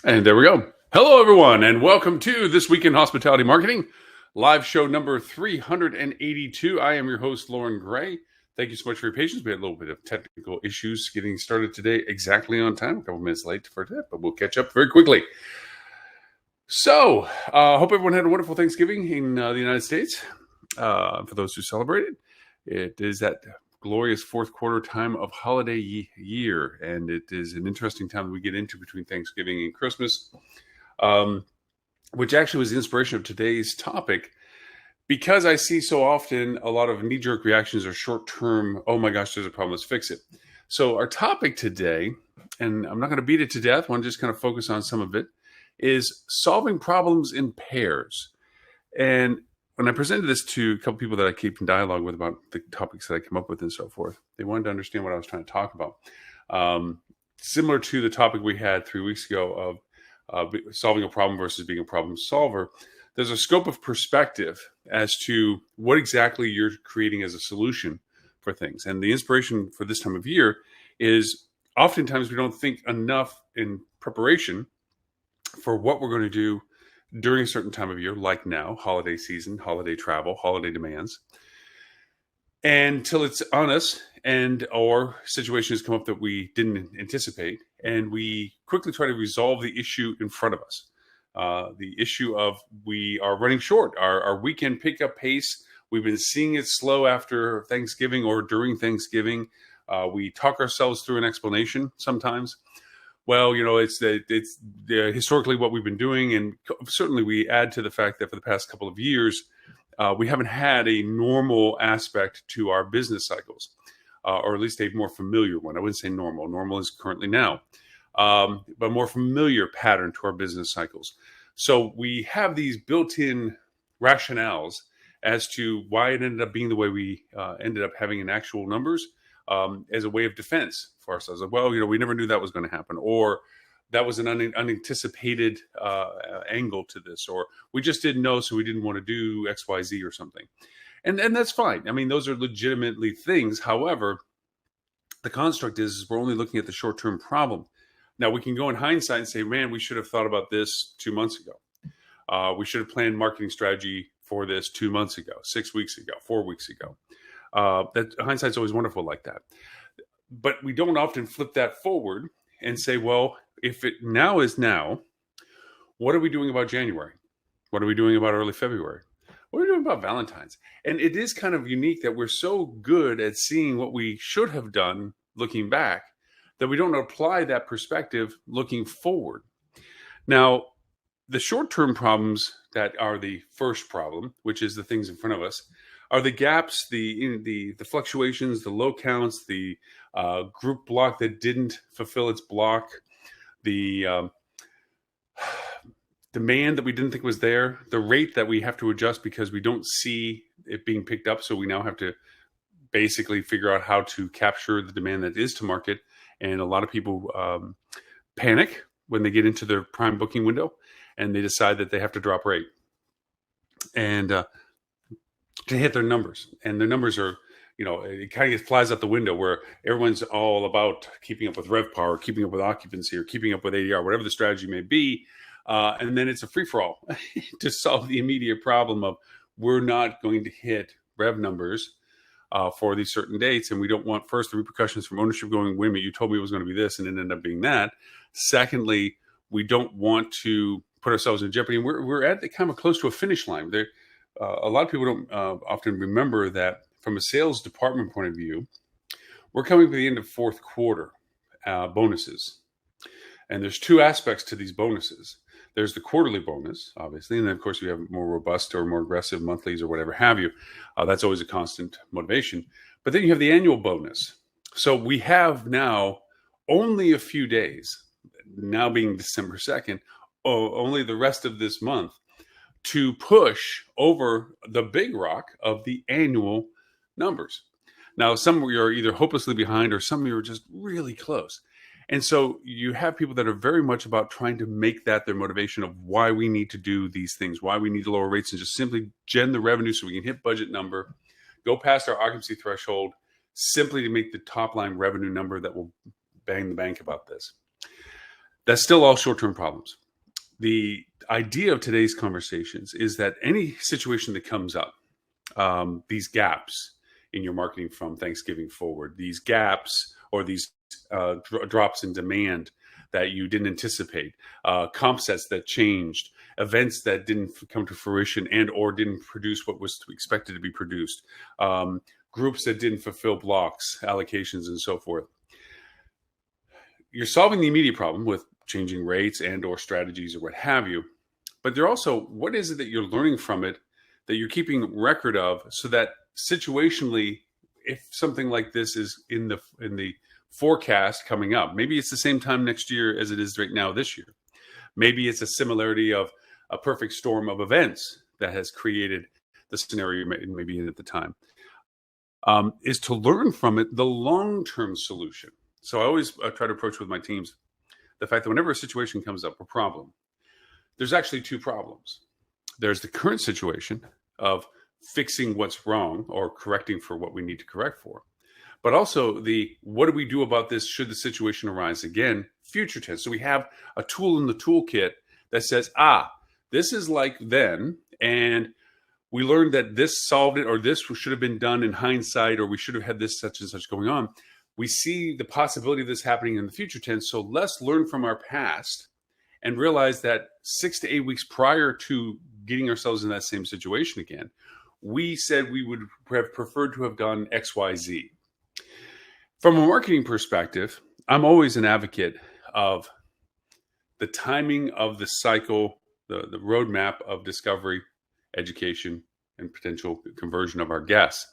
And there we go. Hello, everyone, and welcome to This Week in Hospitality Marketing, live show number 382. I am your host, Loren Gray. Thank you so much for your patience. We had a little bit of technical issues getting started today, exactly on time, a couple minutes late for that, but we'll catch up very quickly. So, hope everyone had a wonderful Thanksgiving in the United States. For those who celebrated, it is that glorious fourth quarter time of holiday year, and it is an interesting time that we get into between Thanksgiving and Christmas, which actually was the inspiration of today's topic, because I see so often a lot of knee-jerk reactions or short-term, oh my gosh, there's a problem, let's fix it. So our topic today, and I'm not going to beat it to death, I want to just kind of focus on some of it, is solving problems in pairs. And when I presented this to a couple people that I keep in dialogue with about the topics that I come up with and so forth, they wanted to understand what I was trying to talk about. Similar to the topic we had 3 weeks ago of solving a problem versus being a problem solver, there's a scope of perspective as to what exactly you're creating as a solution for things. And the inspiration for this time of year is oftentimes we don't think enough in preparation for what we're going to do during a certain time of year, like now, holiday season, holiday travel, holiday demands, until it's on us and or situations come up that we didn't anticipate, and we quickly try to resolve the issue in front of us. The issue of we are running short. Our weekend pickup pace, we've been seeing it slow after Thanksgiving or during Thanksgiving. We talk ourselves through an explanation sometimes. Well, it's historically what we've been doing, and certainly we add to the fact that for the past couple of years, we haven't had a normal aspect to our business cycles, or at least a more familiar one. I wouldn't say normal. Normal is currently now, but more familiar pattern to our business cycles. So we have these built-in rationales as to why it ended up being the way we ended up having in actual numbers. As a way of defense for ourselves. Like, well, we never knew that was going to happen, or that was an unanticipated angle to this, or we just didn't know, so we didn't want to do X, Y, Z or something. And that's fine. I mean, those are legitimately things. However, the construct is we're only looking at the short-term problem. Now, we can go in hindsight and say, man, we should have thought about this 2 months ago. We should have planned marketing strategy for this 2 months ago, 6 weeks ago, 4 weeks ago. That hindsight's always wonderful like that. But we don't often flip that forward and say, well, if it now is now, what are we doing about January? What are we doing about early February? What are we doing about Valentine's? And it is kind of unique that we're so good at seeing what we should have done looking back that we don't apply that perspective looking forward. Now, the short-term problems that are the first problem, which is the things in front of us, are the gaps, the fluctuations, the low counts, the group block that didn't fulfill its block, the demand that we didn't think was there, the rate that we have to adjust because we don't see it being picked up. So we now have to basically figure out how to capture the demand that is to market. And a lot of people panic when they get into their prime booking window and they decide that they have to drop rate and to hit their numbers. And their numbers are, it kind of flies out the window where everyone's all about keeping up with RevPAR or keeping up with occupancy or keeping up with ADR, whatever the strategy may be. And then it's a free-for-all to solve the immediate problem of we're not going to hit rev numbers for these certain dates. And we don't want, first, the repercussions from ownership going, wait a minute, you told me it was going to be this and it ended up being that. Secondly, we don't want to put ourselves in jeopardy. And we're at the kind of close to a finish line. A lot of people don't often remember that from a sales department point of view, we're coming to the end of fourth quarter bonuses. And there's two aspects to these bonuses. There's the quarterly bonus, obviously. And then, of course, we have more robust or more aggressive monthlies or whatever have you. That's always a constant motivation. But then you have the annual bonus. So we have now only a few days, now being December 2nd, only the rest of this month, to push over the big rock of the annual numbers. Now, some of you are either hopelessly behind or some of you are just really close. And so you have people that are very much about trying to make that their motivation of why we need to do these things, why we need to lower rates and just simply gen the revenue so we can hit budget number, go past our occupancy threshold, simply to make the top line revenue number that will bang the bank about this. That's still all short-term problems. The idea of today's conversations is that any situation that comes up, these gaps in your marketing from Thanksgiving forward, these gaps or these drops in demand that you didn't anticipate, comp sets that changed, events that didn't come to fruition and or didn't produce what was expected to be produced, groups that didn't fulfill blocks, allocations, and so forth. You're solving the immediate problem with changing rates and or strategies or what have you, but they're also, what is it that you're learning from it that you're keeping record of, so that situationally, if something like this is in the forecast coming up, maybe it's the same time next year as it is right now this year. Maybe it's a similarity of a perfect storm of events that has created the scenario maybe at the time, is to learn from it the long-term solution. So I always try to approach with my teams the fact that whenever a situation comes up, a problem, there's actually two problems. There's the current situation of fixing what's wrong or correcting for what we need to correct for, but also the what do we do about this should the situation arise again, future tense. So we have a tool in the toolkit that says, this is like then, and we learned that this solved it, or this should have been done in hindsight, or we should have had this such and such going on. We see the possibility of this happening in the future tense. So let's learn from our past and realize that 6 to 8 weeks prior to getting ourselves in that same situation again, we said we would have preferred to have done X, Y, Z. From a marketing perspective, I'm always an advocate of the timing of the cycle, the roadmap of discovery, education, and potential conversion of our guests.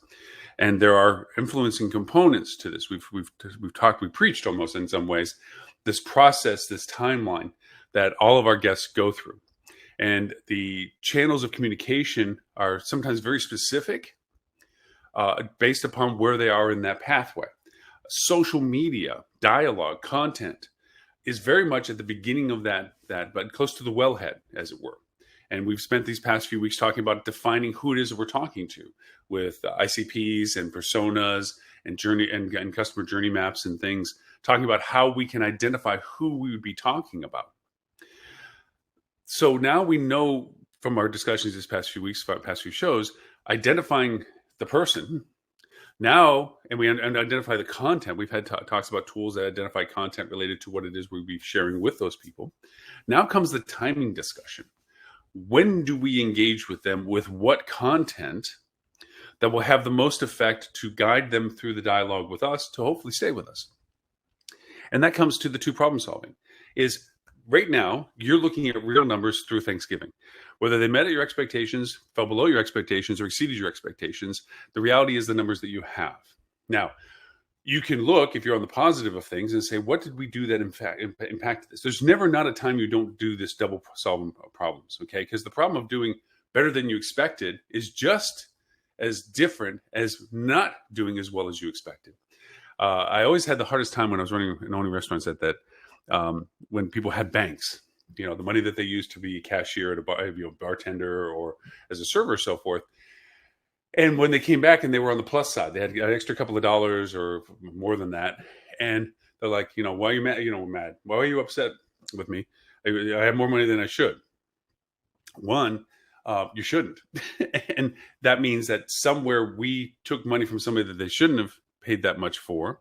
And there are influencing components to this. We preached almost in some ways this process, this timeline that all of our guests go through. And the channels of communication are sometimes very specific based upon where they are in that pathway. Social media, dialogue, content is very much at the beginning of that, but close to the wellhead, as it were. And we've spent these past few weeks talking about defining who it is that we're talking to with ICPs and personas and journey and customer journey maps and things, talking about how we can identify who we would be talking about. So now we know from our discussions this past few weeks, past few shows, identifying the person now, and we identify the content. We've had talks about tools that identify content related to what it is we'll be sharing with those people. Now comes the timing discussion. When do we engage with them with what content that will have the most effect to guide them through the dialogue with us to hopefully stay with us? And that comes to the two problem solving is right now, you're looking at real numbers through Thanksgiving. Whether they met your expectations, fell below your expectations, or exceeded your expectations, the reality is the numbers that you have. Now, you can look, if you're on the positive of things, and say, what did we do that impacted this? There's never not a time you don't do this double solving problems, okay? Because the problem of doing better than you expected is just as different as not doing as well as you expected. I always had the hardest time when I was running and owning restaurants at that, when people had banks, the money that they used to be a cashier, at a bartender, or as a server, so forth. And when they came back and they were on the plus side, they had an extra couple of dollars or more than that. And they're like, why are you mad? Mad. Why are you upset with me? I have more money than I should. One, you shouldn't. And that means that somewhere we took money from somebody that they shouldn't have paid that much for.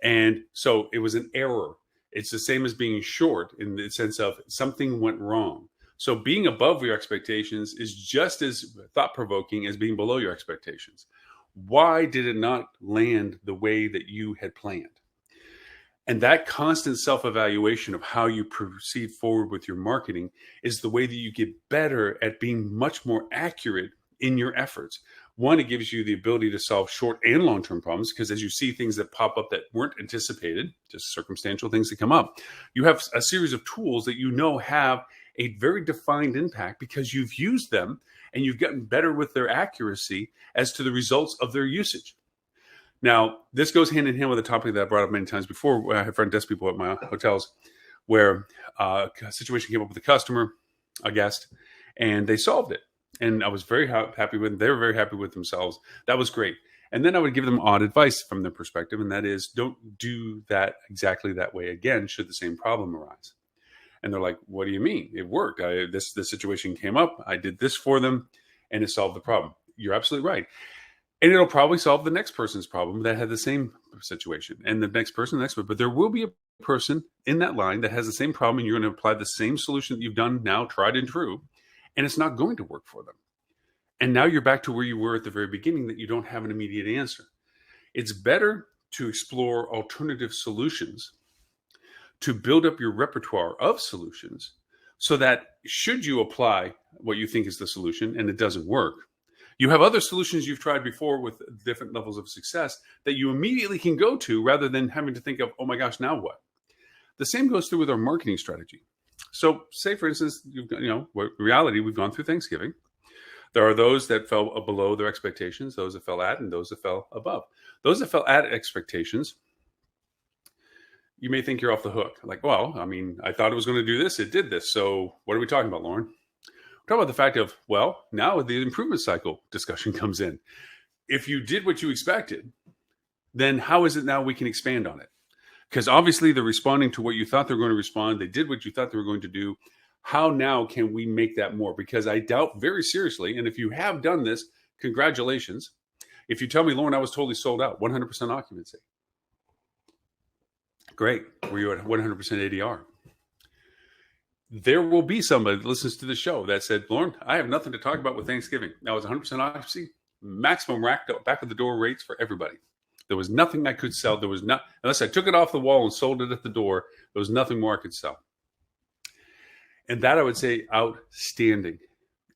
And so it was an error. It's the same as being short in the sense of something went wrong. So being above your expectations is just as thought-provoking as being below your expectations. Why did it not land the way that you had planned? And that constant self-evaluation of how you proceed forward with your marketing is the way that you get better at being much more accurate in your efforts. One, it gives you the ability to solve short and long-term problems, because as you see things that pop up that weren't anticipated, just circumstantial things that come up, you have a series of tools that have a very defined impact because you've used them and you've gotten better with their accuracy as to the results of their usage. Now, this goes hand in hand with a topic that I brought up many times before. I have front desk people at my hotels where a situation came up with a customer, a guest, and they solved it. And I was very happy with them. They were very happy with themselves. That was great. And then I would give them odd advice from their perspective, and that is, don't do that exactly that way again should the same problem arise. And they're like, what do you mean? It worked. This situation came up. I did this for them and it solved the problem. You're absolutely right. And it'll probably solve the next person's problem that had the same situation, and the next person, the next one. But there will be a person in that line that has the same problem, and you're going to apply the same solution that you've done now, tried and true, and it's not going to work for them. And now you're back to where you were at the very beginning, that you don't have an immediate answer. It's better to explore alternative solutions, to build up your repertoire of solutions, so that should you apply what you think is the solution and it doesn't work, you have other solutions you've tried before with different levels of success that you immediately can go to, rather than having to think of, oh my gosh, now what? The same goes through with our marketing strategy. So say, for instance, reality, we've gone through Thanksgiving. There are those that fell below their expectations, those that fell at, and those that fell above. Those that fell at expectations, you may think you're off the hook. Like, well, I mean, I thought it was going to do this. It did this. So what are we talking about, Loren? We're talking about the fact of, well, now the improvement cycle discussion comes in. If you did what you expected, then how is it now we can expand on it? Because obviously they're responding to what you thought they were going to respond. They did what you thought they were going to do. How now can we make that more? Because I doubt very seriously, and if you have done this, congratulations. If you tell me, Loren, I was totally sold out, 100% occupancy. Great. Were you at 100% ADR? There will be somebody that listens to the show that said, Loren, I have nothing to talk about with Thanksgiving. Now it's 100% occupancy, maximum racked up back of the door rates for everybody. There was nothing I could sell. There was not, unless I took it off the wall and sold it at the door, there was nothing more I could sell. And that I would say outstanding.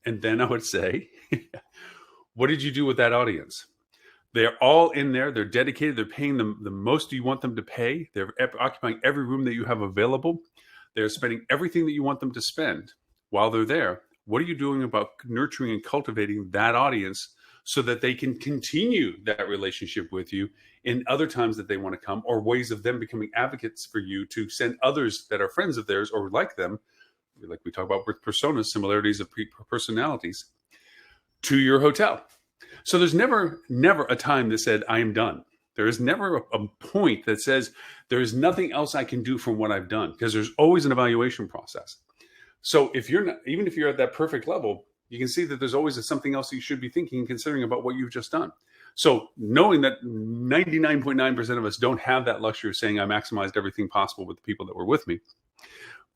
And then I would say, what did you do with that audience? They're all in there. They're dedicated. They're paying them the most you want them to pay. They're occupying every room that you have available. They're spending everything that you want them to spend while they're there. What are you doing about nurturing and cultivating that audience so that they can continue that relationship with you in other times that they want to come, or ways of them becoming advocates for you to send others that are friends of theirs or like them, like we talk about with personas, similarities of personalities, to your hotel. So there's never a time that said, I am done. There is never a point that says there is nothing else I can do from what I've done, because there's always an evaluation process. So if you're not, even if you're at that perfect level, you can see that there's always something else you should be thinking and considering about what you've just done. So knowing that 99.9% of us don't have that luxury of saying I maximized everything possible with the people that were with me,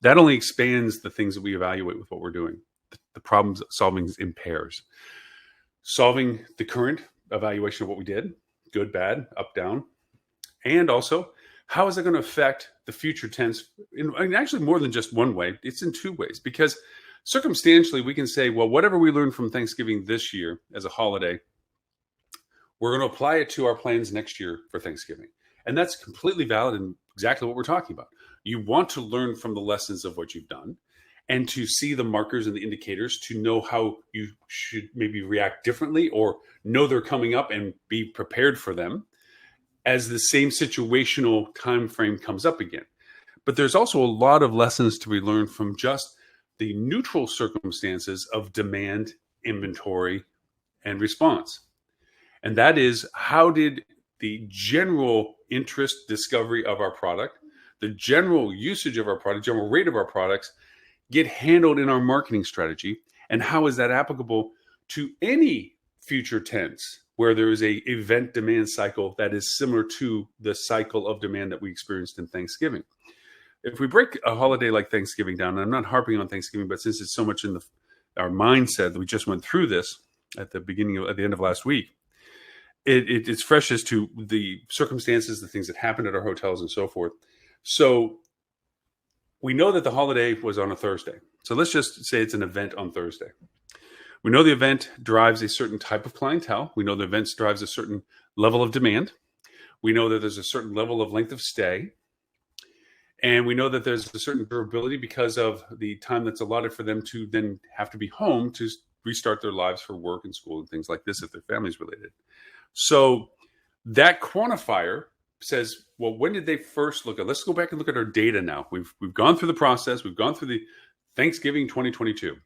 that only expands the things that we evaluate with what we're doing. The problem solving in pairs. Solving the current evaluation of what we did, good, bad, up, down, and also how is it going to affect the future tense in actually more than just one way. It's in two ways, because circumstantially we can say, well, whatever we learned from Thanksgiving this year as a holiday, we're going to apply it to our plans next year for Thanksgiving. And that's completely valid and exactly what we're talking about. You want to learn from the lessons of what you've done and to see the markers and the indicators to know how you should maybe react differently, or know they're coming up and be prepared for them as the same situational time frame comes up again. But there's also a lot of lessons to be learned from just the neutral circumstances of demand, inventory, and response. And that is, how did the general interest discovery of our product, the general usage of our product, general rate of our products get handled in our marketing strategy, and how is that applicable to any future tense where there is a event demand cycle that is similar to the cycle of demand that we experienced in Thanksgiving. If we break a holiday like Thanksgiving down, and I'm not harping on Thanksgiving, but since it's so much in our mindset that we just went through this at the end of last week, it's fresh as to the circumstances, the things that happened at our hotels and so forth. So we know that the holiday was on a Thursday. So let's just say it's an event on Thursday. We know the event drives a certain type of clientele. We know the event drives a certain level of demand. We know that there's a certain level of length of stay. And we know that there's a certain durability because of the time that's allotted for them to then have to be home to restart their lives for work and school and things like this if their family's related. So that quantifier says, well, when did they first look at? Let's go back and look at our data now. We've gone through the process. We've gone through the Thanksgiving 2022.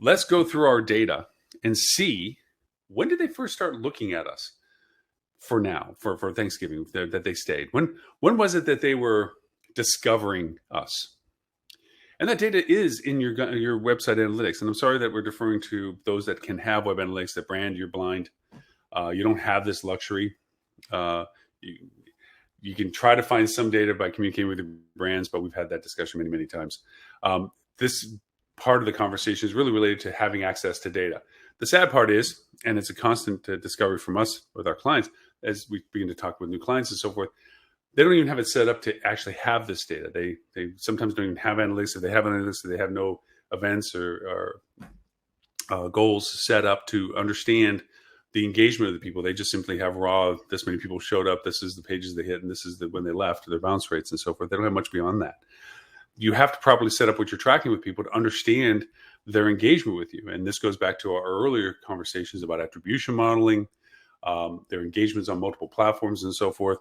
Let's go through our data and see, when did they first start looking at us for Thanksgiving that they stayed? When was it that they were discovering us? And that data is in your website analytics. And I'm sorry that we're deferring to those that can have web analytics, that brand, you're blind. You don't have this luxury. You can try to find some data by communicating with your brands, but we've had that discussion many, many times. This part of the conversation is really related to having access to data. The sad part is, and it's a constant discovery from us with our clients, as we begin to talk with new clients and so forth, they don't even have it set up to actually have this data. They sometimes don't even have analytics. If they have analytics, they have no events or goals set up to understand the engagement of the people. They just simply have raw, this many people showed up, this is the pages they hit, and this is when they left, their bounce rates and so forth. They don't have much beyond that. You have to properly set up what you're tracking with people to understand their engagement with you. And this goes back to our earlier conversations about attribution modeling, their engagements on multiple platforms and so forth.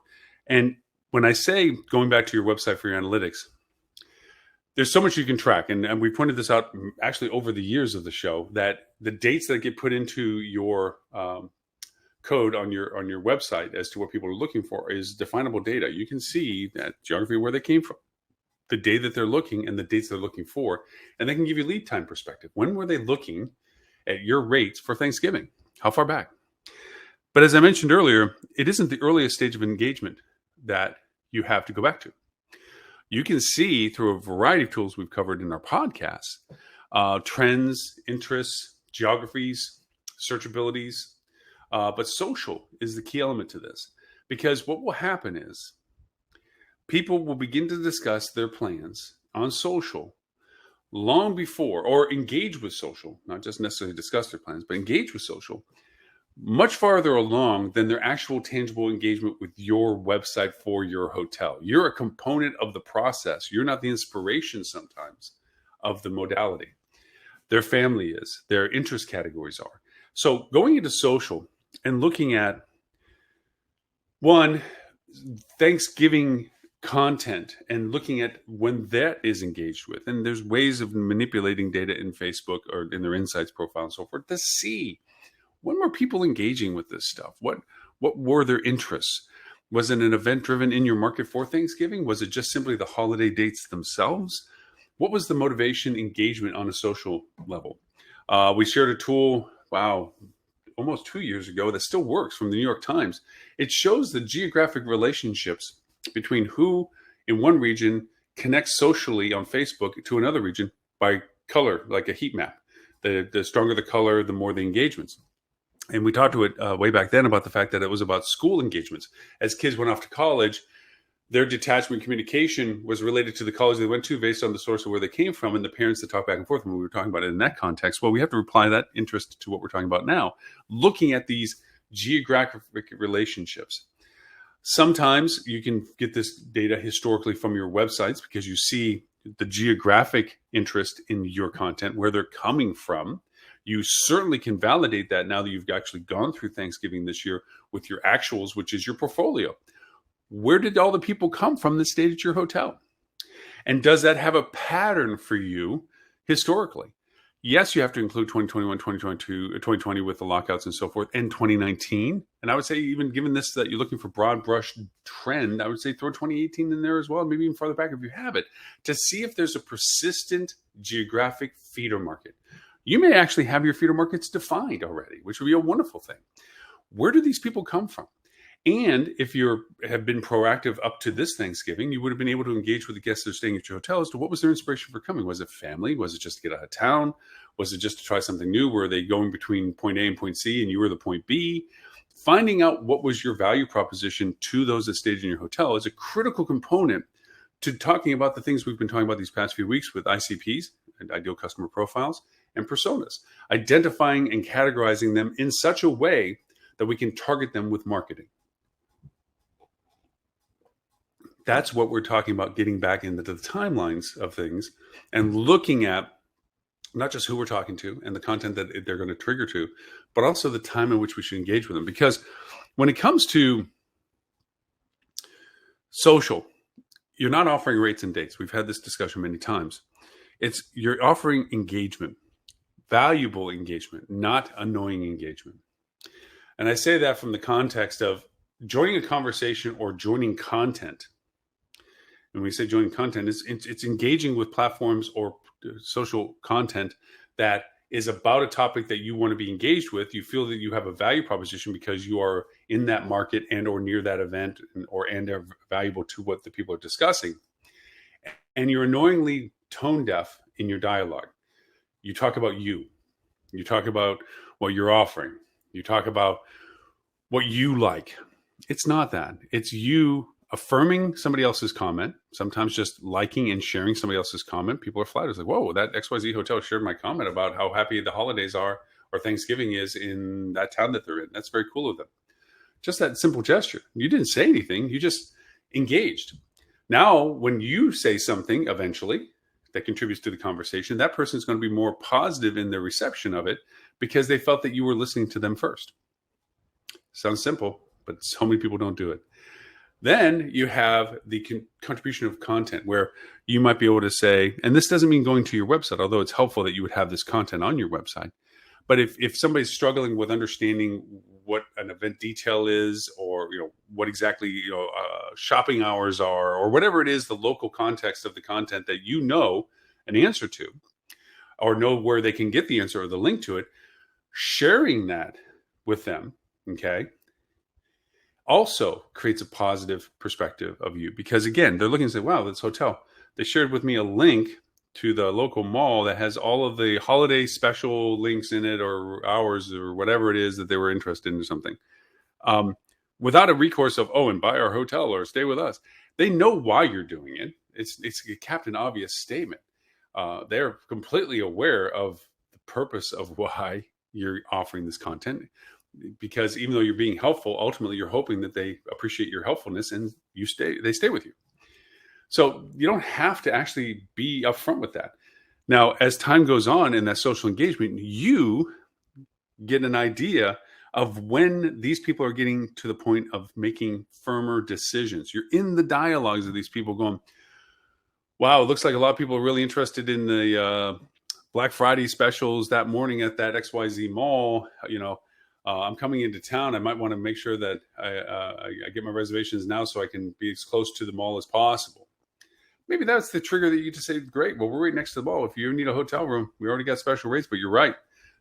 And when I say going back to your website for your analytics, there's so much you can track. And we pointed this out actually over the years of the show, that the dates that get put into your code on your website as to what people are looking for is definable data. You can see that geography, where they came from, the day that they're looking, and the dates they're looking for. And they can give you lead time perspective. When were they looking at your rates for Thanksgiving? How far back? But as I mentioned earlier, it isn't the earliest stage of engagement that you have to go back to. You can see through a variety of tools we've covered in our podcasts, trends, interests, geographies, searchabilities, but social is the key element to this. Because what will happen is people will begin to discuss their plans on social long before, or engage with social, not just necessarily discuss their plans, but engage with social much farther along than their actual tangible engagement with your website for your hotel. You're a component of the process. You're not the inspiration sometimes of the modality. Their family is, their interest categories are. So going into social and looking at, one, Thanksgiving content and looking at when that is engaged with. And there's ways of manipulating data in Facebook or in their insights profile and so forth to see when were people engaging with this stuff? What were their interests? Was it an event driven in your market for Thanksgiving? Was it just simply the holiday dates themselves? What was the motivation engagement on a social level? We shared a tool, almost 2 years ago that still works, from the New York Times. It shows the geographic relationships between who in one region connects socially on Facebook to another region by color, like a heat map. The stronger the color, the more the engagements. And we talked to it way back then about the fact that it was about school engagements. As kids went off to college, their detachment communication was related to the college they went to based on the source of where they came from and the parents that talk back and forth when we were talking about it in that context. Well, we have to apply that interest to what we're talking about now, looking at these geographic relationships. Sometimes you can get this data historically from your websites because you see the geographic interest in your content, where they're coming from. You certainly can validate that now that you've actually gone through Thanksgiving this year with your actuals, which is your portfolio. Where did all the people come from that stayed at your hotel? And does that have a pattern for you historically? Yes, you have to include 2021, 2022, 2020 with the lockouts and so forth, and 2019. And I would say, even given this, that you're looking for broad brush trend, I would say throw 2018 in there as well, maybe even farther back if you have it, to see if there's a persistent geographic feeder market. You may actually have your feeder markets defined already, which would be a wonderful thing. Where do these people come from? And if you have been proactive up to this Thanksgiving, you would have been able to engage with the guests that are staying at your hotel as to what was their inspiration for coming. Was it family? Was it just to get out of town? Was it just to try something new? Were they going between point A and point C and you were the point B? Finding out what was your value proposition to those that stayed in your hotel is a critical component to talking about the things we've been talking about these past few weeks with ICPs, and ideal customer profiles, and personas, identifying and categorizing them in such a way that we can target them with marketing. That's what we're talking about, getting back into the timelines of things and looking at not just who we're talking to and the content that they're going to trigger to, but also the time in which we should engage with them. Because when it comes to social, you're not offering rates and dates. We've had this discussion many times. You're offering engagement, valuable engagement, not annoying engagement. And I say that from the context of joining a conversation or joining content. when we say joining content, it's engaging with platforms or social content that is about a topic that you want to be engaged with. You feel that you have a value proposition because you are in that market and or near that event and are valuable to what the people are discussing. And you're annoyingly tone deaf in your dialogue. You talk about you. You talk about what you're offering. You talk about what you like. It's not that. It's you affirming somebody else's comment, sometimes just liking and sharing somebody else's comment. People are flattered. It's like, whoa, that XYZ hotel shared my comment about how happy the holidays are or Thanksgiving is in that town that they're in. That's very cool of them. Just that simple gesture. You didn't say anything. You just engaged. Now, when you say something eventually that contributes to the conversation, that person is going to be more positive in their reception of it because they felt that you were listening to them first. Sounds simple, but so many people don't do it. Then you have the contribution of content where you might be able to say, and this doesn't mean going to your website, although it's helpful that you would have this content on your website. But if somebody's struggling with understanding what an event detail is, or what exactly shopping hours are, or whatever it is, the local context of the content that you know an answer to, or know where they can get the answer or the link to it, sharing that with them, okay, also creates a positive perspective of you. Because again, they're looking and say, wow, this hotel, they shared with me a link to the local mall that has all of the holiday special links in it, or hours, or whatever it is that they were interested in or something. Without a recourse of, and buy our hotel or stay with us. They know why you're doing it. It's a Captain Obvious statement. They're completely aware of the purpose of why you're offering this content. Because even though you're being helpful, ultimately you're hoping that they appreciate your helpfulness and they stay with you. So you don't have to actually be upfront with that. Now, as time goes on in that social engagement, you get an idea of when these people are getting to the point of making firmer decisions. You're in the dialogues of these people going, wow, it looks like a lot of people are really interested in the Black Friday specials that morning at that XYZ mall. I'm coming into town. I might want to make sure that I get my reservations now so I can be as close to the mall as possible. Maybe that's the trigger that you just say, great, well, we're right next to the mall. If you need a hotel room, we already got special rates, but you're right.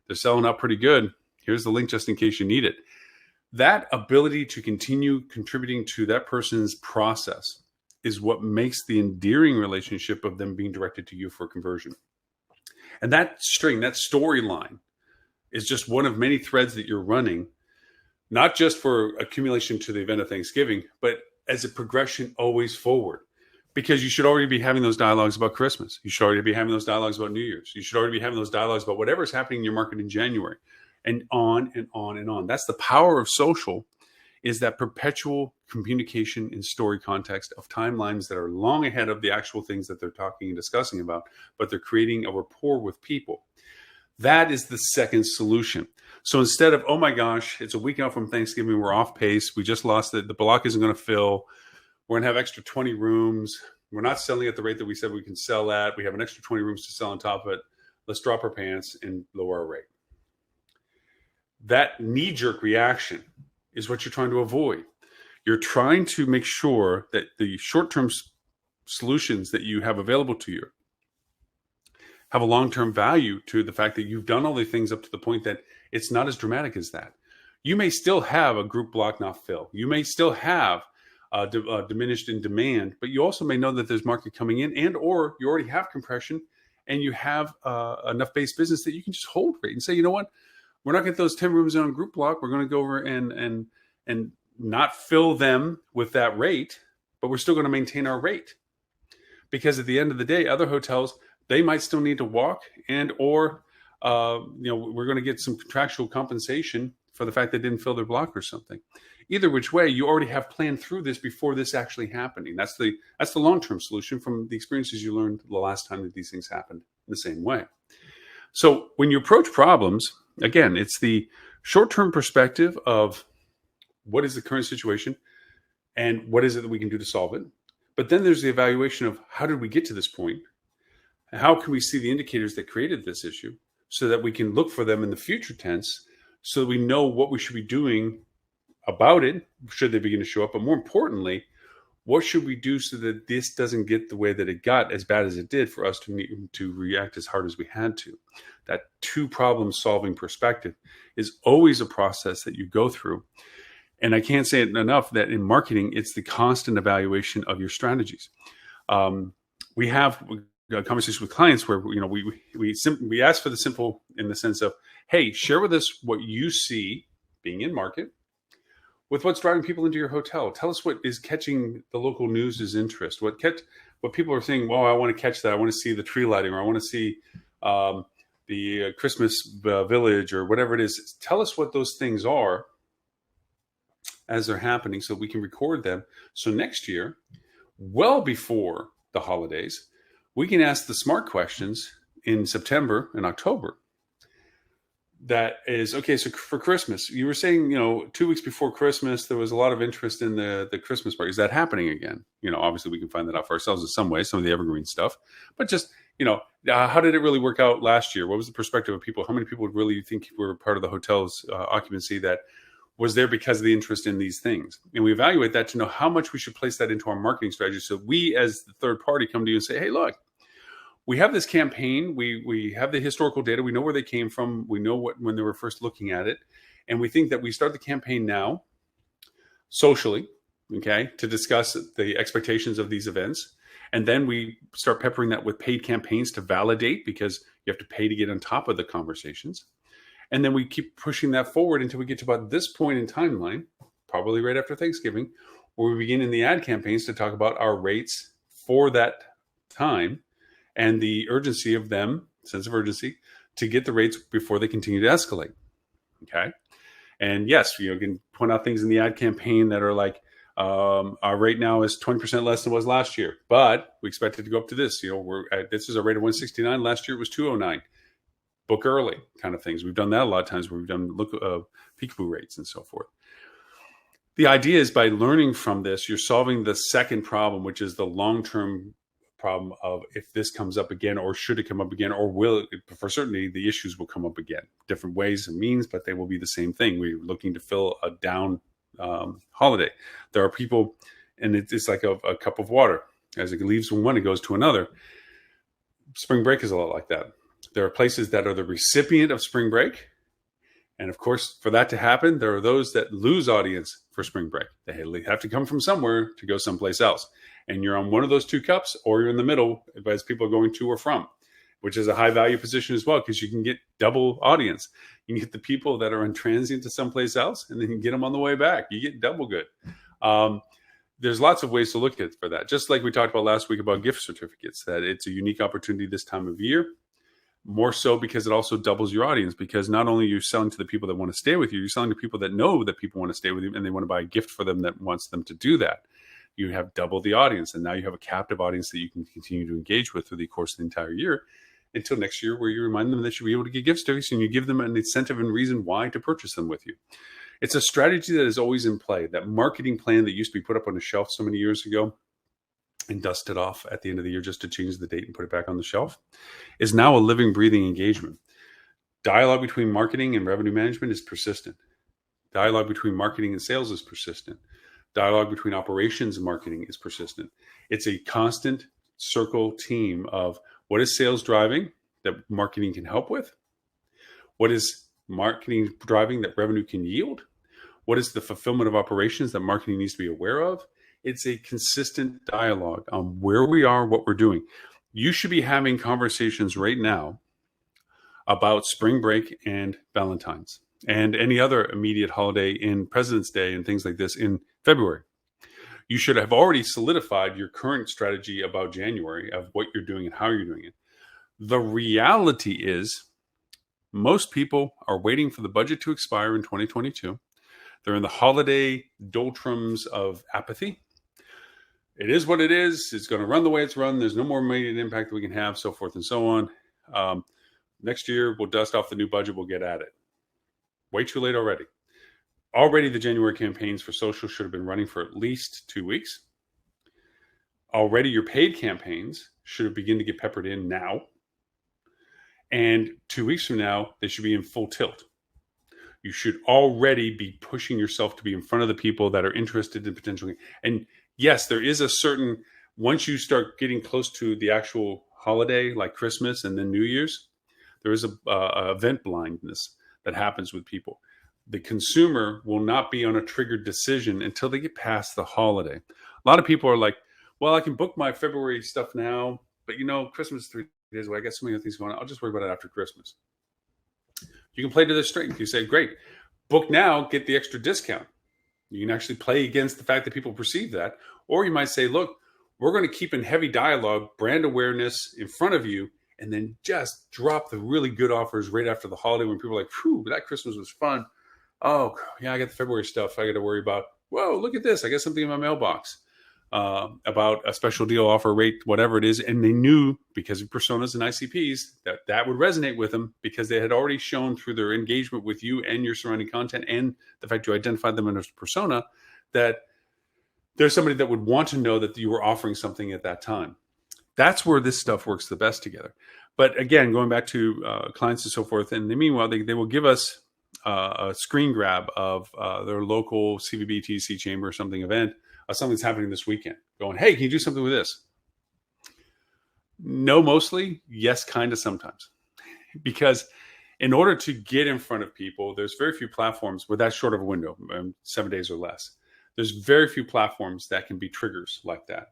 They're selling out pretty good. Here's the link just in case you need it. That ability to continue contributing to that person's process is what makes the endearing relationship of them being directed to you for conversion. And that string, that storyline, is just one of many threads that you're running, not just for accumulation to the event of Thanksgiving, but as a progression always forward. Because you should already be having those dialogues about Christmas. You should already be having those dialogues about New Year's. You should already be having those dialogues about whatever's happening in your market in January, and on and on and on. That's the power of social, is that perpetual communication in story context of timelines that are long ahead of the actual things that they're talking and discussing about, but they're creating a rapport with people. That is the second solution. So instead of, oh my gosh, it's a week out from Thanksgiving, we're off pace, we just lost it, the block isn't going to fill, we're going to have extra 20 rooms, we're not selling at the rate that we said we can sell at, we have an extra 20 rooms to sell on top of it, let's drop our pants and lower our rate. That knee-jerk reaction is what you're trying to avoid. You're trying to make sure that the short-term solutions that you have available to you have a long-term value to the fact that you've done all the things up to the point that it's not as dramatic as that. You may still have a group block not fill. You may still have diminished in demand, but you also may know that there's market coming in, and or you already have compression and you have enough base business that you can just hold rate and say, you know what, we're not getting those 10 rooms in on group block. We're going to go over and not fill them with that rate, but we're still going to maintain our rate. Because at the end of the day, other hotels, they might still need to walk, and or we're going to get some contractual compensation for the fact they didn't fill their block or something. Either which way, you already have planned through this before this actually happening. That's the long-term solution from the experiences you learned the last time that these things happened in the same way. So when you approach problems, again, it's the short-term perspective of what is the current situation and what is it that we can do to solve it. But then there's the evaluation of how did we get to this point? How can we see the indicators that created this issue so that we can look for them in the future tense so that we know what we should be doing about it should they begin to show up. But more importantly, What should we do so that this doesn't get the way that it got, as bad as it did, for us to react as hard as we had to? That two problem solving perspective is always a process that you go through. And I can't say it enough that in marketing, it's the constant evaluation of your strategies. We have conversations with clients where we ask for the simple, in the sense of, hey, share with us what you see being in market with what's driving people into your hotel. Tell us what is catching the local news' interest. What people are saying, well, I want to catch that. I want to see the tree lighting, or I want to see the Christmas village, or whatever it is. Tell us what those things are as they're happening, so we can record them. So next year, well before the holidays, we can ask the smart questions in September and October. That is, okay, so for Christmas, you were saying, 2 weeks before Christmas, there was a lot of interest in the Christmas party. Is that happening again? Obviously we can find that out for ourselves in some way, some of the evergreen stuff. But just, how did it really work out last year? What was the perspective of people? How many people really think were part of the hotel's occupancy that was there because of the interest in these things? And we evaluate that to know how much we should place that into our marketing strategy. So we, as the third party, come to you and say, hey, look, we have this campaign. We have the historical data. We know where they came from. We know when they were first looking at it. And we think that we start the campaign now socially, okay, to discuss the expectations of these events. And then we start peppering that with paid campaigns to validate, because you have to pay to get on top of the conversations. And then we keep pushing that forward until we get to about this point in timeline, probably right after Thanksgiving, where we begin in the ad campaigns to talk about our rates for that time and the urgency of them, sense of urgency, to get the rates before they continue to escalate. Okay. And yes, you can point out things in the ad campaign that are like, our rate now is 20% less than it was last year, but we expect it to go up to this. This is a rate of 169. Last year it was 209. Book early kind of things. We've done that a lot of times where we've done peekaboo rates and so forth. The idea is, by learning from this, you're solving the second problem, which is the long-term problem of, if this comes up again, or should it come up again, or will it, for certainty, the issues will come up again. Different ways and means, but they will be the same thing. We're looking to fill a down holiday. There are people, and it's like a cup of water. As it leaves from one, it goes to another. Spring break is a lot like that. There are places that are the recipient of spring break. And of course, for that to happen, there are those that lose audience for spring break. They have to come from somewhere to go someplace else. And you're on one of those two cups, or you're in the middle as people are going to or from, which is a high value position as well, because you can get double audience. You can get the people that are in transient to someplace else, and then you can get them on the way back. You get double good. There's lots of ways to look at it for that. Just like we talked about last week about gift certificates, that it's a unique opportunity this time of year. More so because it also doubles your audience, because not only are you selling to the people that want to stay with you, you're selling to people that know that people want to stay with you and they want to buy a gift for them that wants them to do that. You have doubled the audience, and now you have a captive audience that you can continue to engage with through the course of the entire year, until next year, where you remind them that you'll be able to get gift certificates, and you give them an incentive and reason why to purchase them with you. It's a strategy that is always in play. That marketing plan that used to be put up on a shelf so many years ago and dusted off at the end of the year just to change the date and put it back on the shelf is now a living, breathing engagement. Dialogue between marketing and revenue management is persistent. Dialogue between marketing and sales is persistent. Dialogue between operations and marketing is persistent. It's a constant circle team of, what is sales driving that marketing can help with? What is marketing driving that revenue can yield? What is the fulfillment of operations that marketing needs to be aware of? It's a consistent dialogue on where we are, what we're doing. You should be having conversations right now about spring break and Valentine's and any other immediate holiday in President's Day and things like this in February. You should have already solidified your current strategy about January, of what you're doing and how you're doing it. The reality is, most people are waiting for the budget to expire in 2022. They're in the holiday doldrums of apathy. It is what it is. It's going to run the way it's run. There's no more immediate impact that we can have, so forth and so on. Next year, we'll dust off the new budget. We'll get at it. Way too late already. Already the January campaigns for social should have been running for at least 2 weeks. Already your paid campaigns should have begun to get peppered in now. And 2 weeks from now, they should be in full tilt. You should already be pushing yourself to be in front of the people that are interested in potentially. And yes, there is a certain, once you start getting close to the actual holiday, like Christmas and then New Year's, there is a event blindness that happens with people. The consumer will not be on a triggered decision until they get past the holiday. A lot of people are like, well, I can book my February stuff now, but Christmas is 3 days away. I got so many other things going on. I'll just worry about it after Christmas. You can play to their strength. You say, great, book now, get the extra discount. You can actually play against the fact that people perceive that. Or you might say, look, we're going to keep in heavy dialogue, brand awareness in front of you, and then just drop the really good offers right after the holiday when people are like, whew, that Christmas was fun. Oh, yeah, I got the February stuff I got to worry about. Whoa, look at this. I got something in my mailbox about a special deal, offer, rate, whatever it is. And they knew, because of personas and ICPs, that would resonate with them because they had already shown through their engagement with you and your surrounding content and the fact you identified them as a persona that there's somebody that would want to know that you were offering something at that time. That's where this stuff works the best together. But again, going back to clients and so forth, and meanwhile, they will give us a screen grab of their local CVB, TC chamber or something event, something's happening this weekend. Going, hey, can you do something with this? No, mostly. Yes, kind of sometimes. Because in order to get in front of people, there's very few platforms with that short of a window, 7 days or less. There's very few platforms that can be triggers like that.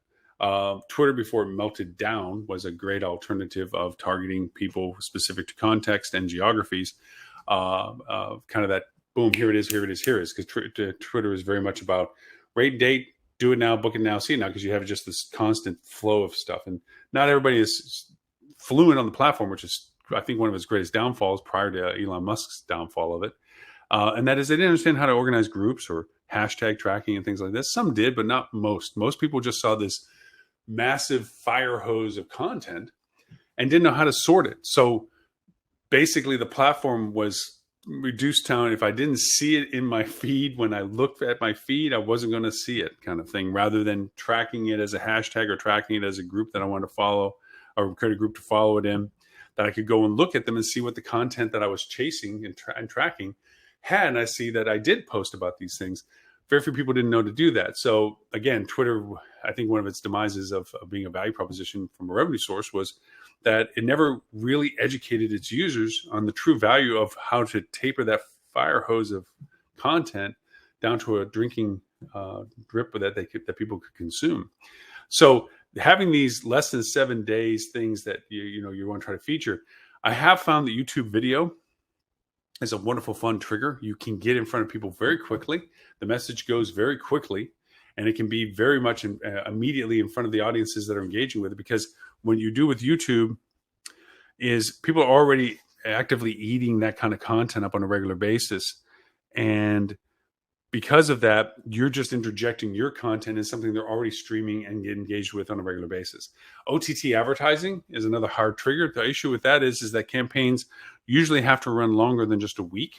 Twitter, before it melted down, was a great alternative of targeting people specific to context and geographies. Kind of that, boom, here it is, here it is, here it is. Because Twitter is very much about rate, date, do it now, book it now, see it now, because you have just this constant flow of stuff. And not everybody is fluent on the platform, which is, I think, one of its greatest downfalls prior to Elon Musk's downfall of it. And that is they didn't understand how to organize groups or hashtag tracking and things like this. Some did, but not most. Most people just saw this massive fire hose of content and didn't know how to sort it. So basically the platform was reduced down. If I didn't see it in my feed, when I looked at my feed, I wasn't going to see it, kind of thing, rather than tracking it as a hashtag or tracking it as a group that I wanted to follow or create a group to follow it in, that I could go and look at them and see what the content that I was chasing and tracking had. And I see that I did post about these things. Very few people didn't know to do that. So again, Twitter, I think one of its demises of being a value proposition from a revenue source was that it never really educated its users on the true value of how to taper that fire hose of content down to a drinking drip that people could consume. So having these less than 7 days things that you want to try to feature, I have found that YouTube video is a wonderful, fun trigger. You can get in front of people very quickly. The message goes very quickly, and it can be very much immediately in front of the audiences that are engaging with it. Because what you do with YouTube is people are already actively eating that kind of content up on a regular basis. And because of that, you're just interjecting your content in something they're already streaming and get engaged with on a regular basis. OTT advertising is another hard trigger. The issue with that is that campaigns usually have to run longer than just a week.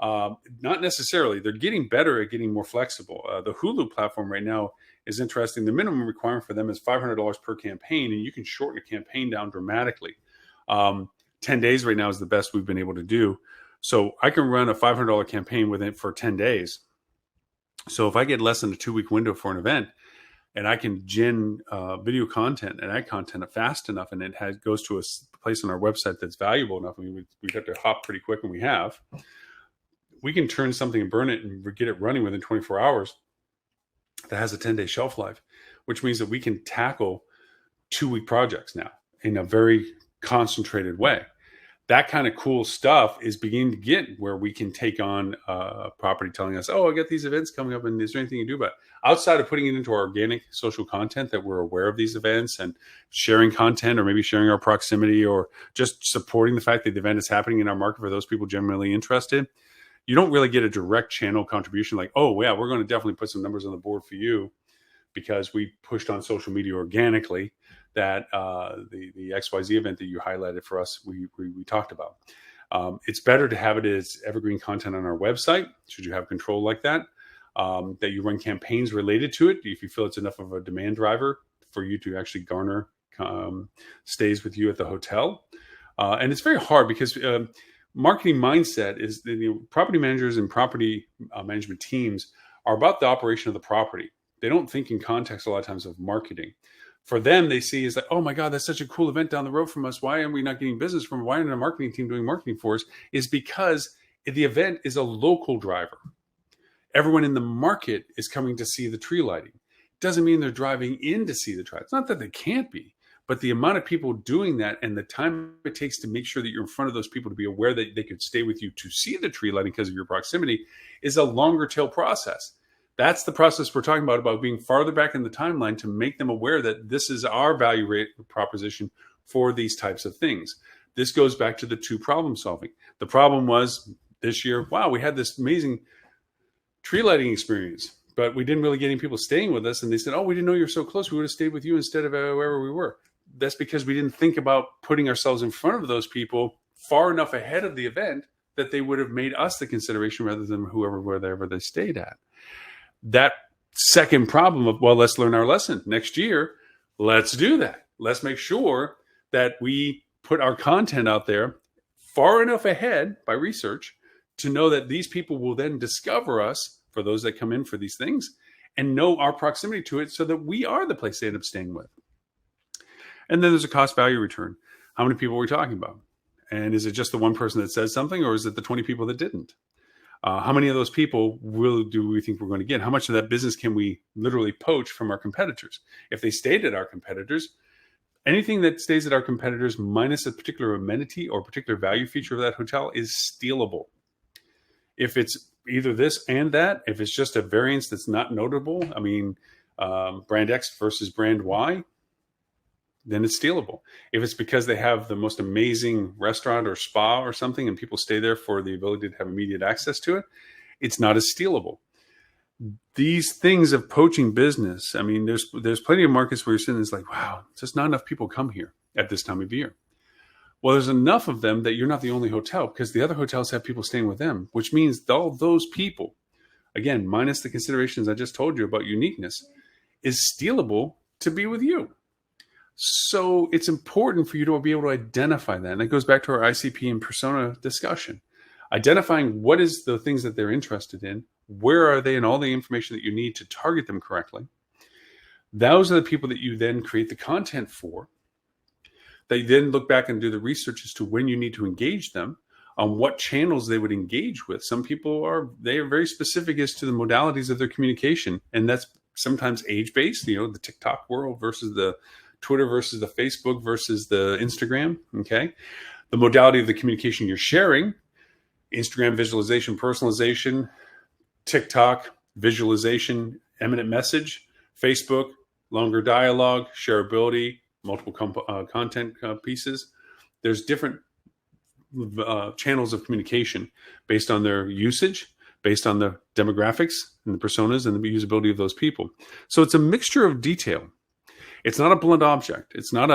Not necessarily. They're getting better at getting more flexible. The Hulu platform right now is interesting. The minimum requirement for them is $500 per campaign, and you can shorten a campaign down dramatically. 10 days right now is the best we've been able to do. So I can run a $500 campaign with it for 10 days. So if I get less than a 2-week window for an event, and I can gen video content and ad content fast enough, and it goes to a place on our website that's valuable enough, I mean, we have to hop pretty quick, and we can turn something and burn it and get it running within 24 hours that has a 10-day shelf life, which means that we can tackle 2-week projects now in a very concentrated way. That kind of cool stuff is beginning to get where we can take on property telling us, oh, I got these events coming up, and is there anything you can do about it? Outside of putting it into our organic social content that we're aware of these events and sharing content, or maybe sharing our proximity, or just supporting the fact that the event is happening in our market for those people generally interested, you don't really get a direct channel contribution like, oh, yeah, we're going to definitely put some numbers on the board for you because we pushed on social media organically that the XYZ event that you highlighted for us, we talked about. It's better to have it as evergreen content on our website, should you have control like that, that you run campaigns related to it if you feel it's enough of a demand driver for you to actually garner stays with you at the hotel. And it's very hard because marketing mindset is the property managers and property management teams are about the operation of the property. They don't think in context a lot of times of marketing. For them, they see is like, oh my God, that's such a cool event down the road from us. Why are we not getting business from? Why aren't our marketing team doing marketing for us? Is because the event is a local driver. Everyone in the market is coming to see the tree lighting. Doesn't mean they're driving in to see the tree. It's not that they can't be, but the amount of people doing that and the time it takes to make sure that you're in front of those people to be aware that they could stay with you to see the tree lighting because of your proximity is a longer tail process. That's the process we're talking about being farther back in the timeline to make them aware that this is our value rate proposition for these types of things. This goes back to the two problem solving. The problem was this year, wow, we had this amazing tree lighting experience, but we didn't really get any people staying with us. And they said, oh, we didn't know you were so close. We would have stayed with you instead of wherever we were. That's because we didn't think about putting ourselves in front of those people far enough ahead of the event that they would have made us the consideration rather than wherever they stayed at. That second problem of, well, let's learn our lesson next year. Let's do that. Let's make sure that we put our content out there far enough ahead by research to know that these people will then discover us, for those that come in for these things, and know our proximity to it so that we are the place they end up staying with. And then there's a cost value return. How many people are we talking about? And is it just the one person that says something, or is it the 20 people that didn't? How many of those people do we think we're going to get? How much of that business can we literally poach from our competitors? If they stayed at our competitors, anything that stays at our competitors minus a particular amenity or particular value feature of that hotel is stealable. If it's either this and that, if it's just a variance that's not notable, I mean, brand X versus brand Y, then it's stealable. If it's because they have the most amazing restaurant or spa or something and people stay there for the ability to have immediate access to it, it's not as stealable. These things of poaching business, I mean, there's plenty of markets where you're sitting, it's like, wow, just not enough people come here at this time of year. Well, there's enough of them that you're not the only hotel because the other hotels have people staying with them, which means all those people, again, minus the considerations I just told you about uniqueness, is stealable to be with you. So it's important for you to be able to identify that. And that goes back to our ICP and persona discussion. Identifying what is the things that they're interested in, where are they, and all the information that you need to target them correctly. Those are the people that you then create the content for. They then look back and do the research as to when you need to engage them, on what channels they would engage with. Some people are very specific as to the modalities of their communication. And that's sometimes age-based, the TikTok world versus the Twitter versus the Facebook versus the Instagram, okay? The modality of the communication you're sharing, Instagram visualization, personalization, TikTok visualization, eminent message, Facebook, longer dialogue, shareability, multiple content pieces. There's different channels of communication based on their usage, based on the demographics and the personas and the usability of those people. So it's a mixture of detail. It's not a blunt object. It's not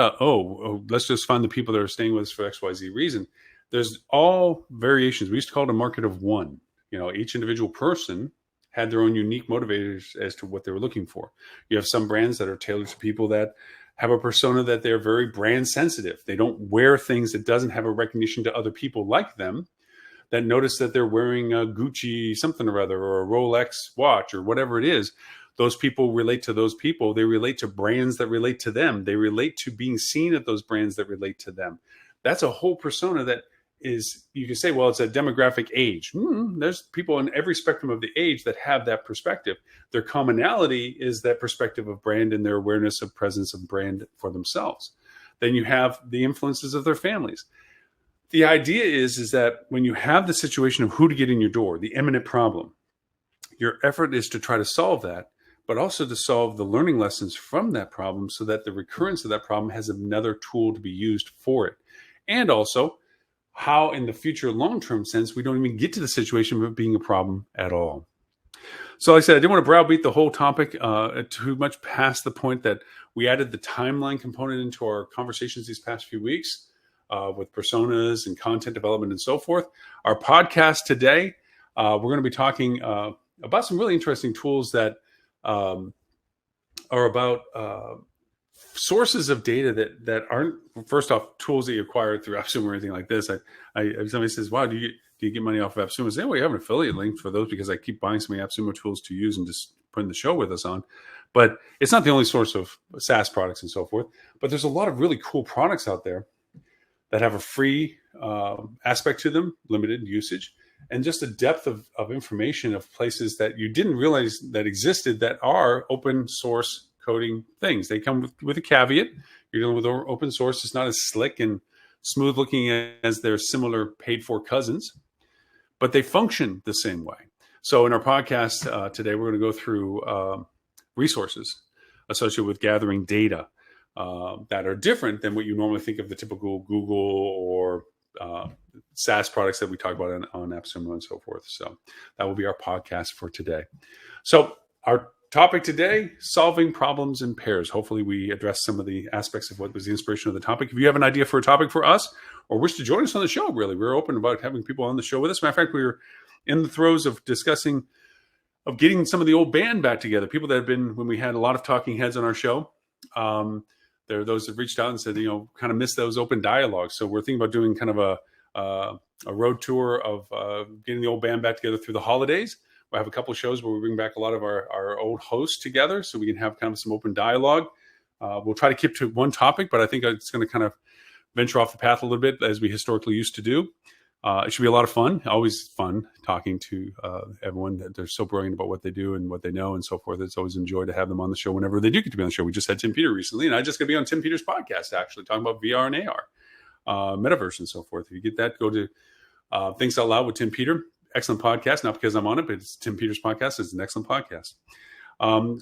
let's just find the people that are staying with us for XYZ reason. There's all variations. We used to call it a market of one. Each individual person had their own unique motivators as to what they were looking for. You have some brands that are tailored to people that have a persona that they're very brand sensitive. They don't wear things that doesn't have a recognition to other people like them that notice that they're wearing a Gucci something or other or a Rolex watch or whatever it is. Those people relate to those people. They relate to brands that relate to them. They relate to being seen at those brands that relate to them. That's a whole persona that is, you can say, well, it's a demographic age. There's people in every spectrum of the age that have that perspective. Their commonality is that perspective of brand and their awareness of presence of brand for themselves. Then you have the influences of their families. The idea is that when you have the situation of who to get in your door, the imminent problem, your effort is to try to solve that, but also to solve the learning lessons from that problem so that the recurrence of that problem has another tool to be used for it. And also how in the future long-term sense, we don't even get to the situation of it being a problem at all. So like I said, I didn't want to browbeat the whole topic too much past the point that we added the timeline component into our conversations these past few weeks with personas and content development and so forth. Our podcast today, we're going to be talking about some really interesting tools that are about sources of data that aren't, first off, tools that you acquire through AppSumo or anything like this. Somebody says, wow, do you get money off of AppSumo? I say, well, you have an affiliate link for those because I keep buying so many AppSumo tools to use and just putting the show with us on. But it's not the only source of SaaS products and so forth. But there's a lot of really cool products out there that have a free aspect to them, limited usage, and just a depth of information of places that you didn't realize that existed that are open source coding things. They come with a caveat. You're dealing with open source. It's not as slick and smooth looking as their similar paid for cousins, but they function the same way. So in our podcast today, we're going to go through resources associated with gathering data that are different than what you normally think of the typical Google or SaaS products that we talk about on AppSumo and so forth. So that will be our podcast for today. So our topic today, solving problems in pairs. Hopefully we address some of the aspects of what was the inspiration of the topic. If you have an idea for a topic for us or wish to join us on the show, really, we're open about having people on the show with us. Matter of fact, we were in the throes of discussing, of getting some of the old band back together, people that have been, when we had a lot of talking heads on our show. There are those that reached out and said, kind of miss those open dialogues. So we're thinking about doing kind of a road tour of getting the old band back together through the holidays. We'll have a couple of shows where we bring back a lot of our old hosts together so we can have kind of some open dialogue. We'll try to keep to one topic, but I think it's going to kind of venture off the path a little bit as we historically used to do. It should be a lot of fun. Always fun talking to everyone. They're so brilliant about what they do and what they know and so forth. It's always a joy to have them on the show whenever they do get to be on the show. We just had Tim Peter recently, and I just got to be on Tim Peter's podcast, actually, talking about VR and AR, metaverse and so forth. If you get that, go to Things Out Loud with Tim Peter. Excellent podcast, not because I'm on it, but it's Tim Peter's podcast. It's an excellent podcast.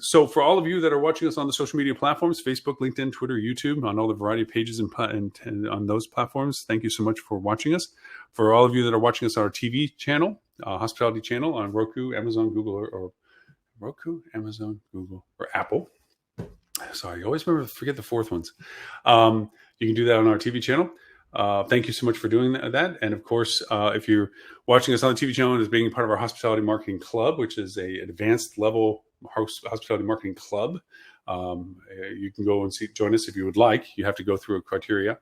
So for all of you that are watching us on the social media platforms, Facebook, LinkedIn, Twitter, YouTube, on all the variety of pages and on those platforms, thank you so much for watching us. For all of you that are watching us on our TV channel, hospitality channel on Roku, Amazon, Google, or Roku, Amazon, Google, or Apple. Sorry, I always forget the fourth ones. You can do that on our TV channel. Thank you so much for doing that. And of course, if you're watching us on the TV channel as being part of our Hospitality Marketing Club, which is an advanced level hospitality marketing club, you can go and join us if you would like. You have to go through a criteria.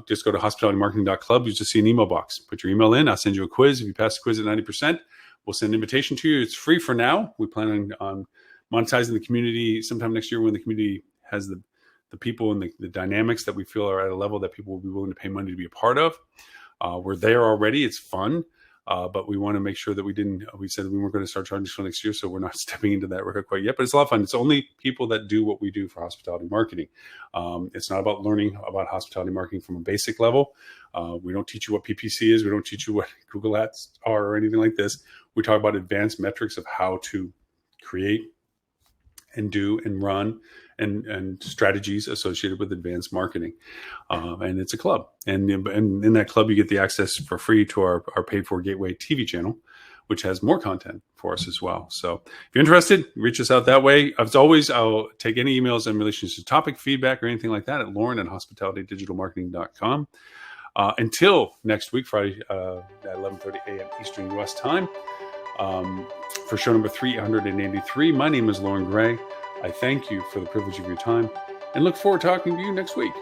Just go to hospitalitymarketing.club. You just see an email box. Put your email in. I'll send you a quiz. If you pass the quiz at 90%, we'll send an invitation to you. It's free for now. We plan on monetizing the community sometime next year when the community has the people and the dynamics that we feel are at a level that people will be willing to pay money to be a part of. We're there already. It's fun. But we want to make sure that we said we weren't going to start charging until next year. So we're not stepping into that record quite yet, but it's a lot of fun. It's only people that do what we do for hospitality marketing. It's not about learning about hospitality marketing from a basic level. We don't teach you what PPC is. We don't teach you what Google Ads are or anything like this. We talk about advanced metrics of how to create and do and run and strategies associated with advanced marketing. And it's a club. And in that club, you get the access for free to our paid for Gateway TV channel, which has more content for us as well. So if you're interested, reach us out that way. As always, I'll take any emails in relation to topic feedback or anything like that at Loren@hospitalitydigitalmarketing.com. Until next week, Friday at 11:30 a.m. Eastern U.S. time, for show number 383. My name is Loren Gray. I thank you for the privilege of your time and look forward to talking to you next week.